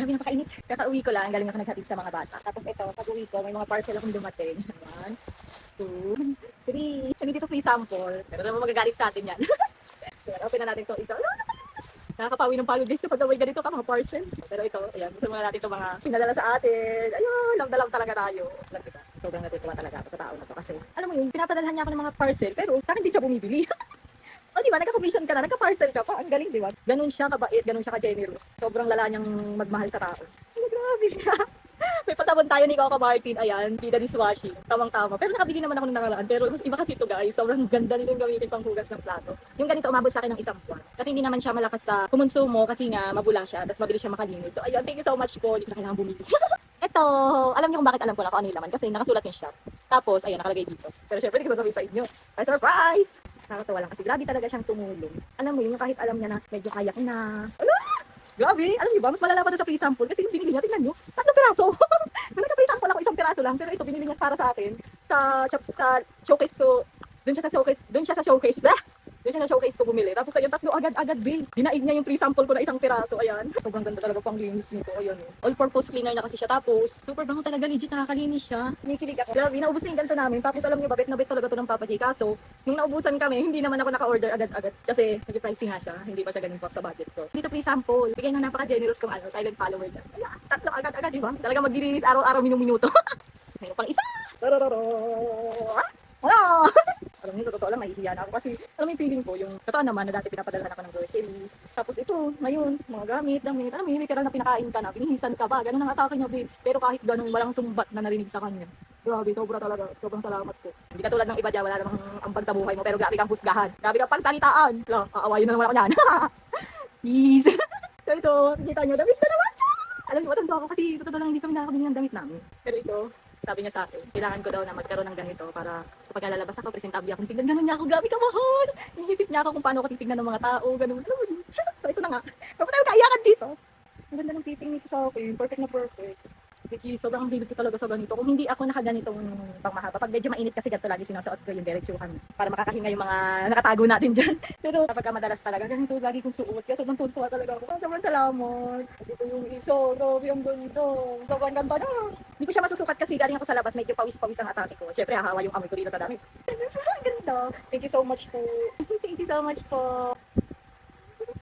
Grabe, napakainit. Kakauwi ko lang, galing ako naghatid sa mga bata. Tapos ito, pag-uwi ko, may mga parcel akong dumating. 1, 2, 3. Hindi dito free sample. Pero naman magagalit sa atin yan. So, open na natin ito isa. Nakakapawi ng palo guys kapag may ganito ka mga parcel. Pero ito, ayan, gusto muna natin ito mga pinadala sa atin. Ayun, love na love talaga tayo. Alam kita, sobrang natutuwa talaga ako sa tao na to kasi, alam mo yun, pinapadalhan niya ako ng mga parcel pero sa akin di siya bumibili. O di ba, nagka-commission ka na, nagka-parcel ka pa, ang galing di ba? Ganun siya kabait, ganun siya ka-generous. Sobrang lala niyang magmahal sa tao. Ay, grabe. May pasabon tayo ni Coco Martin, ayan, Pida Dishwashing. Tawang-tawa. Pero nakabili naman ako ng nakaraan. Pero mas iba kasi ito guys, sobrang ganda nilang gamitin pang hugas ng plato. Yung ganito umabot sa akin ng 1 buwan. Kasi hindi naman siya malakas sa kumonsumo kasi nga mabula siya, tapos mabilis siya makalinis. So ayun, thank you so much po. Hindi ko na kailangan bumili. Ito, alam niyo kung bakit alam ko na kung ano yung laman? Kasi nakasulat yung shop. Tapos, ayun, nakalagay dito. Pero syempre, hindi ko sasabihin sa inyo. Ay, surprise! Nakakatawa lang kasi grabe talaga siyang tumulong. Alam mo yun, yung kahit alam niya na medyo kaya ko na. Ala! Grabe! Alam niyo ba, mas malala pa doon sa free sample kasi yung binili niya, tingnan niyo, 3 piraso. Nung nagka-free sample ako, 1 piraso lang. Pero ito, binili niya para sa akin. Sa showcase ko, doon siya sa showcase. Bah! Doon siya sa showcase ko bumili. Tapos ayun, 3 agad-agad, babe. Dinaig niya yung free sample ko na 1 piraso. Ayan. Sobrang ganda talaga pang linis nito. Ayan. All-purpose cleaner na kasi siya. Tapos, super bango talaga. Legit nakakalinis siya. Kinikilig ako. Grabe, naubos na yung ganito namin. Tapos alam niyo ba, bet na bet talaga to ng Papa J. Kaso, nung naubusan kami, hindi naman ako naka-order agad-agad. Kasi, medyo pricey nga siya. Hindi pa siya ganun sa budget ko. Dito free sample. Bigay ng napaka-generous kong silent follower dyan. Ayan. 3 agad-agad, di ba? Talaga maglilinis araw-araw, minuto. Mayroon pang isa. Hello! Alam niyo, sa totoo lang, mahihiya na ako kasi alam mo yung feeling ko, yung totoo naman na dati pinapadalhan ako ng groceries. Tapos ito, ngayon, mga gamit, damit, alam mo yung literal na pinakain ka na, pinihisan ka ba, ganun ang atake niya, babe. Pero kahit ganun, walang sumbat na narinig sa kanya. Grabe, sobra talaga. Sobrang salamat po. Hindi katulad ng iba dyan, wala namang ambag sa buhay mo, pero grabe kang husgahan. Grabe kang pagsalitaan. Wala, aawayin na naman ako niyan. Please. So ito, kita nyo, damit na naman siya. Alam niyo, matanda ako kasi sa totoo lang hindi kami nakakabili ng damit namin. Pero ito, sabi niya sa akin, kailangan ko daw na magkaroon ng ganito para kapag lalabas ako, presentable akong tignan. Ganun niya ako, grabe ka mahal. Iniisip niya ako kung paano ako titignan ng mga tao, ganun. Alam mo yun. So ito na nga, kapag tayo kaiyakan dito. Ang ganda ng fitting nito sa akin, perfect na perfect. Legit, sobrang hilig ko talaga sa ganito. Kung hindi ako nakaganitong pangmahaba, pag medyo mainit kasi ganito lagi sinusuot ko yung diretsuhan para makakahinga yung mga nakatago natin dyan. Pero kapag madalas talaga, ganito lagi kong suot. Kaya sobrang tuntua talaga ako. Sobrang salamat. Kasi ito yung iso, grabe ang ganito. Sobrang ganda na. Hindi ko siya masusukat kasi galing ako sa labas, medyo pawis-pawis ang atake ko. Siyempre, hahawa yung amoy ko dito sa damit. Ang ganda. Thank you so much po. Thank you so much po.